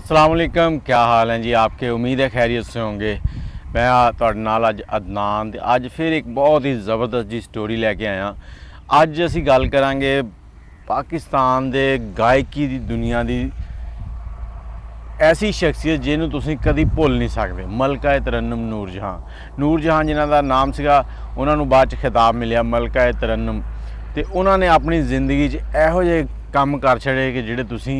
अस्सलाम वालेकुम, क्या हाल हैं जी आपके। उम्मीद है खैरियत से होंगे। मैं तुहाडे नाल अज अदनान ते अज फिर एक बहुत ही ज़बरदस्त जी स्टोरी लैके आया। अज असी गल करांगे पाकिस्तान दे गायकी दी दुनिया दी ऐसी शख्सियत जिन्होंने तुसीं कदी भुल नहीं सकते। मलका तरन्नुम नूर जहां जिन्हां दा नाम सीगा, उन्हां नूं बाद च खिताब मिलिया मलका तरन्नुम। ते उन्हां ने अपनी जिंदगी च इहो ਜਿਹੇ ਕੰਮ कर छड़े कि ਜਿਹੜੇ ਤੁਸੀਂ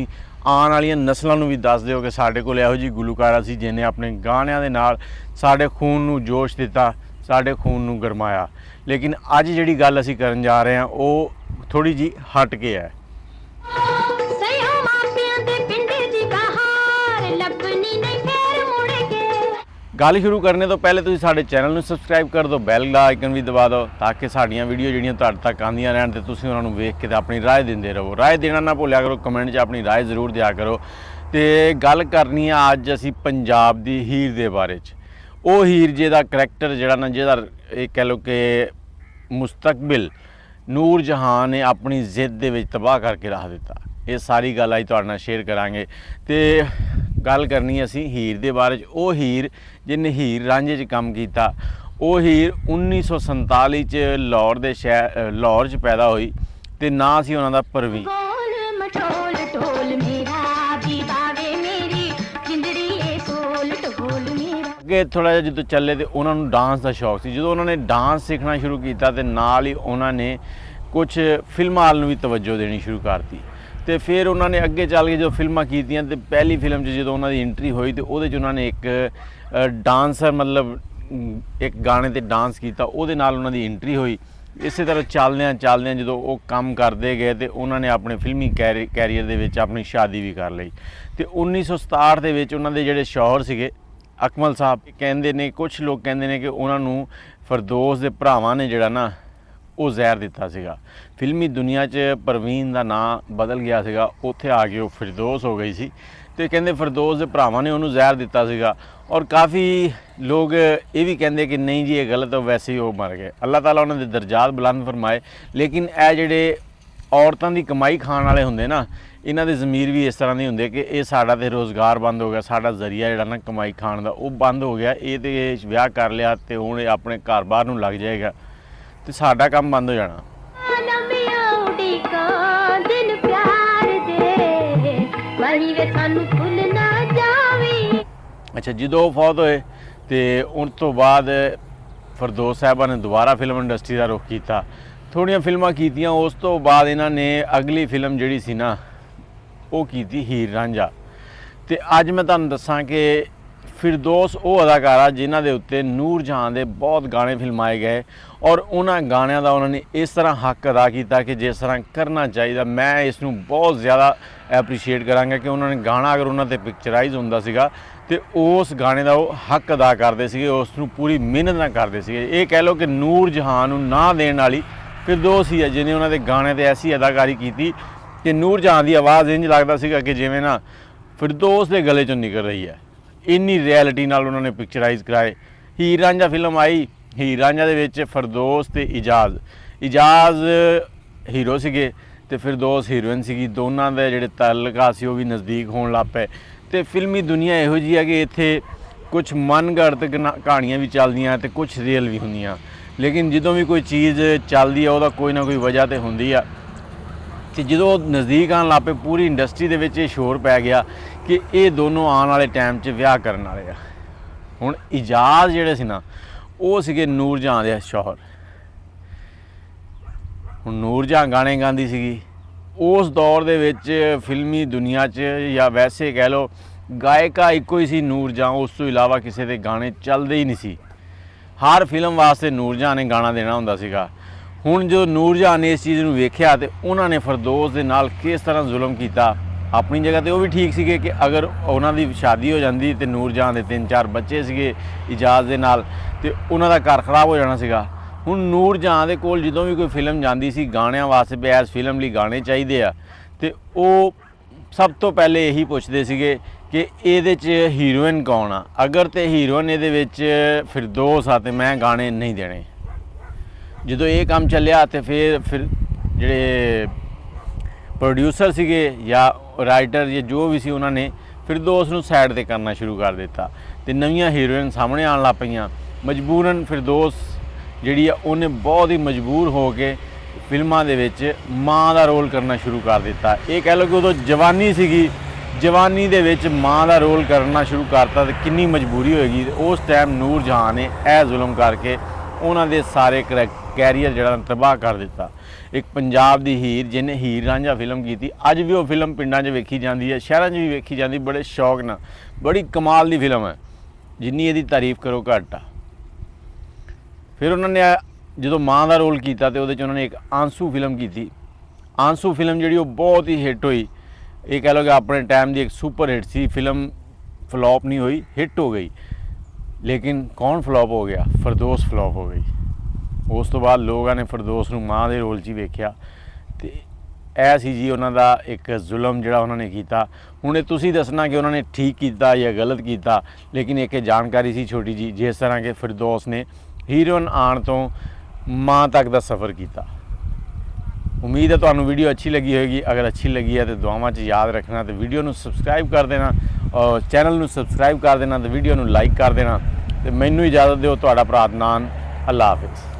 आने वाली नस्लों भी दस दो कि साढ़े कोल इहो जी गुलूकारा सी जिन्हें अपने गाणिਆਂ ਦੇ ਨਾਲ साढ़े खून ਨੂੰ जोश दिता, साढ़े खून ਨੂੰ गरमाया। लेकिन अज जिहड़ी गल असीं करन जा रहे हैं वो थोड़ी जी हट के है। गल शुरू करने तो पहले तुसीं साडे चैनल नूं सबसक्राइब कर दो, बैल का आइकन भी दबा दो ताकि साड़ियाँ वीडियो जिहड़ियां तुहाडे तक आंदियां रहन ते तुसीं उन्हां नूं वेख के अपनी राय दिंदे रहो। राय देना ना भुलिया करो, कमेंट 'च अपनी राय जरूर दिया करो। तो गल करनी है अज असीं पंजाब दी हीर दे बारे च। वो हीर जिहदा करैक्टर जिहड़ा ना जिहदा कह लो कि मुस्तकबिल नूर जहां ने अपनी जिद दे विच तबाह करके रख दिता। ये सारी गल अज तुहाडे नाल शेयर करांगे। तो गल करनी असी हीर दे बारे च। वो हीर जिन्हें हीर रांझे च काम किया। वो हीर 1947 च लाहौर दे शहर लाहौर च पैदा हुई ते ना सी उन्हां दा परवीन। अगे थोड़ा जिहा जो चले तो उन्होंने डांस का शौक सी। जो उन्होंने डांस सीखना शुरू किया तो नाल ही उन्होंने कुछ फिल्मां वाल भी तवज्जो देनी शुरू करती। तो फिर उन्होंने अगे चल के जो फिल्मां कीतियां तो पहली फिल्म जो उन्होंने एंट्री हुई तो वो उन्होंने एक डांसर मतलब एक गाने ते डांस किया, वो उन्होंने एंट्री हुई। इस तरह चलद्या जो वो काम करते गए तो उन्होंने अपने फिल्मी कैरियर दे विच अपनी शादी भी कर ली। तो 1967 के उन्होंने जोड़े शौहर से अकमल साहब कहते हैं, कुछ लोग कहते हैं कि उन्होंने फरदौस के भरावां ने जोड़ा ना वो जहर दिता सीगा। फिल्मी दुनिया च परवीन का नाम बदल गया सीगा, उत्थे आके वो फिरदौस हो गई सी। तो कहते फिरदौस के भरावां ने उन्होंने जहर दिता सीगा। और काफ़ी लोग ये भी कहते कि नहीं जी ये गलत हो, वैसे ही वो मर गए। अल्लाह ताला उन्होंने दर्जात बुलंद फरमाए। लेकिन ये जोड़े औरतों की कमाई खाने वाले होंगे ना, इन्हां दे ज़मीर भी इस तरह नहीं होंगे कि ये साडा ते रोज़गार बंद हो गया, साडा जरिया जिहड़ा ना कमाई खाण दा वो बंद हो गया। ये तो विआह कर लिया तो हुण अपने घर बार नूं लग जाएगा तो साडा काम बंद हो जाना। अच्छा, जो फौत होए तो उस तो बाद फरदौस साहबा ने दोबारा फिल्म इंडस्ट्री का रुख किया, थोड़ियां फिल्मां कीतियां। उस तो बाद इन्हां ने अगली फिल्म जिहड़ी सी ना वो की हीर रांझा। तो अज मैं तुहानूं दसां कि फिरदौस वो अदाकारा जिन्हां दे उत्ते नूर जहां दे बहुत गाने फिल्माए गए और उन्हां गाणियां दा उन्होंने इस तरह हक अदा किया कि जिस तरह करना चाहिए। मैं इसनूं बहुत ज़्यादा एप्रीशिएट करांगा कि उन्होंने गाना अगर उन्होंने पिक्चराइज हुंदा सीगा तो उस गाने का वो हक अदा करते थे, उसनूं पूरी मेहनत ना करते थे। ये कह लो कि नूर जहां नूं ना देण वाली फिरदौस ही है जिन्हें उन्होंने गाने ते ऐसी अदाकारी की कि नूर जहां की आवाज़ इंज लगता सीगा कि जिवें ना फिरदौस के गले चों निकल रही है। इन्नी रियलिटी नाल उन्होंने पिक्चराइज कराए। हीर रांझा फिल्म आई। हीर रांझा दे विच फिरदौस ते इजाज़ हीरो सीगे ते फिरदौस हीरोइन सीगी। दोनों के जिहड़े ताल्लुकात सी वो भी नज़दीक होण लग पे। तो फिल्मी दुनिया इहो जी है कि इत्थे कुछ मनगढ़ंत कहानियां भी चलदियां ते कुछ रियल भी होंदियां। लेकिन जो भी कोई चीज़ चलती है वह कोई ना कोई वजह तो होंदी है। तो जो नज़दीक आने लग पे पूरी इंडस्ट्री के शोर पै गया कि ये दोनों आने वाले टाइम च विआह करने वाले आ। हुण इजाज़ जिहड़े सी ना वो सीगे नूर जहां दे शौहर। हुण नूर जहां गाने गांदी सीगी। उस दौर दे विच फिल्मी दुनिया च या वैसे कह लो गायका इक्को ही सी नूर जहां, उस तो इलावा किसी के गाने चलते ही नहीं सी। हर फिल्म वास्ते नूर जहां ने गाना देना हुंदा सीगा। हुण जो नूर जहां ने इस चीज़ नूं वेख्या तो उन्होंने फिरदौस दे नाल किस तरह जुल्म किया। अपनी जगह तो वो भी ठीक सीगे कि अगर उन्हों की शादी हो जाती तो नूर जहां दे 3-4 बच्चे सीगे इजाज़ दे नाल ते उन्हां दा घर खराब हो जाना सीगा। हुण नूर जहां दे कोल जदों भी कोई फिल्म जाती सी गाणियां वास्ते भी इस फिल्म लई गाने चाहिए आ तो वो सब तो पहले यही पुछदे सीगे कि इहदे च हीरोइन कौन आ। अगर तो हीरोइन इहदे विच फिरदौस आ तो मैं गाने नहीं देने। जो ये काम चलिया तो फिर जिहड़े प्रोड्यूसर सीगे या राइटर या जो भी सी उन्होंने ਫਿਰਦੌਸ ਨੂੰ ਸਾਈਡ ਤੇ ਕਰਨਾ ਸ਼ੁਰੂ ਕਰ ਦਿੱਤਾ ਤੇ ਨਵੀਆਂ ਹੀਰੋਇਨ ਸਾਹਮਣੇ ਆਉਣ ਲੱਗ ਪਈਆਂ। ਮਜਬੂਰਨ ਫਿਰਦੌਸ ਜਿਹੜੀ ਆ ਉਹਨੇ ਬਹੁਤ ਹੀ ਮਜਬੂਰ ਹੋ ਕੇ ਫਿਲਮਾਂ ਦੇ ਵਿੱਚ ਮਾਂ ਦਾ ਰੋਲ ਕਰਨਾ ਸ਼ੁਰੂ ਕਰ ਦਿੱਤਾ। ਇਹ ਕਹਿ ਲਓ ਕਿ ਉਦੋਂ ਜਵਾਨੀ ਸੀਗੀ, ਜਵਾਨੀ ਦੇ ਵਿੱਚ ਮਾਂ ਦਾ ਰੋਲ ਕਰਨਾ ਸ਼ੁਰੂ ਕਰਤਾ ਤੇ ਕਿੰਨੀ ਮਜਬੂਰੀ ਹੋਏਗੀ। ਉਸ ਟਾਈਮ ਨੂਰ ਜਹਾਂ ਨੇ ਇਹ ਜ਼ੁਲਮ ਕਰਕੇ ਉਹਨਾਂ ਦੇ ਸਾਰੇ ਕੈਰੀਅਰ ਜਿਹੜਾ ਤਬਾਹ ਕਰ ਦਿੱਤਾ। ਇੱਕ ਪੰਜਾਬ ਦੀ ਹੀਰ ਜਿਹਨੇ ਹੀਰ ਰਾਂਝਾ ਫਿਲਮ ਕੀਤੀ, ਅੱਜ ਵੀ ਉਹ ਫਿਲਮ ਪਿੰਡਾਂ 'ਚ ਵੇਖੀ ਜਾਂਦੀ ਹੈ, ਸ਼ਹਿਰਾਂ 'ਚ ਵੀ ਵੇਖੀ ਜਾਂਦੀ, ਬੜੇ ਸ਼ੌਕ ਨਾਲ। ਬੜੀ ਕਮਾਲ ਦੀ ਫਿਲਮ ਹੈ, ਜਿੰਨੀ ਇਹਦੀ ਤਾਰੀਫ ਕਰੋ ਘੱਟ ਆ। ਫਿਰ ਉਹਨਾਂ ਨੇ ਜਦੋਂ ਮਾਂ ਦਾ ਰੋਲ ਕੀਤਾ ਤੇ ਉਹਦੇ 'ਚ ਉਹਨਾਂ ਨੇ ਇੱਕ ਆਂਸੂ ਫਿਲਮ ਕੀਤੀ। ਆਂਸੂ ਫਿਲਮ ਜਿਹੜੀ ਉਹ ਬਹੁਤ ਹੀ ਹਿੱਟ ਹੋਈ। ਇਹ ਕਹਿ ਲਓ ਕਿ ਆਪਣੇ ਟਾਈਮ ਦੀ ਇੱਕ ਸੁਪਰ ਹਿੱਟ ਸੀ ਫਿਲਮ। ਫਲॉप नहीं हुई, हिट हो गई। लेकिन कौन फ्लॉप हो गया? फिरदौस फ्लॉप हो गई। उस तो बाद लोगों ने फिरदौस ਨੂੰ ਮਾਂ ਦੇ ਰੋਲ 'ਚ ਹੀ ਵੇਖਿਆ ਤੇ ਇਹ ਸੀ ਜੀ ਉਹਨਾਂ ਦਾ ਇੱਕ ਜ਼ੁਲਮ ਜਿਹੜਾ ਉਹਨਾਂ ਨੇ ਕੀਤਾ। ਹੁਣ ਇਹ ਤੁਸੀਂ ਦੱਸਣਾ ਕਿ ਉਹਨਾਂ ਨੇ ਠੀਕ ਕੀਤਾ ਜਾਂ ਗਲਤ ਕੀਤਾ, ਲੇਕਿਨ ਇੱਕ ਜਾਣਕਾਰੀ ਸੀ ਛੋਟੀ ਜੀ, ਜਿਸ ਤਰ੍ਹਾਂ ਕਿ ਫਿਰਦੌਸ ਨੇ ਹੀਰੋਇਨ ਆਉਣ ਤੋਂ ਮਾਂ ਤੱਕ ਦਾ ਸਫ਼ਰ ਕੀਤਾ। उम्मीद है ਤੁਹਾਨੂੰ ਵੀਡੀਓ ਅੱਛੀ ਲੱਗੀ ਹੋਏਗੀ। ਅਗਰ ਅੱਛੀ ਲੱਗੀ ਹੈ ਤਾਂ ਦੁਆਵਾਂ 'ਚ ਯਾਦ ਰੱਖਣਾ ਤੇ ਵੀਡੀਓ ਨੂੰ ਸਬਸਕ੍ਰਾਈਬ ਕਰ ਦੇਣਾ ਔਰ ਚੈਨਲ ਨੂੰ ਸਬਸਕ੍ਰਾਈਬ ਕਰ ਦੇਣਾ ਤੇ ਵੀਡੀਓ ਨੂੰ ਲਾਈਕ ਕਰ ਦੇਣਾ ਤੇ ਮੈਨੂੰ ਇਜਾਜ਼ਤ ਦਿਓ। ਤੁਹਾਡਾ ਭਰਾ ਅਦਨਾਨ। ਅੱਲਾ ਹਾਫਿਜ਼।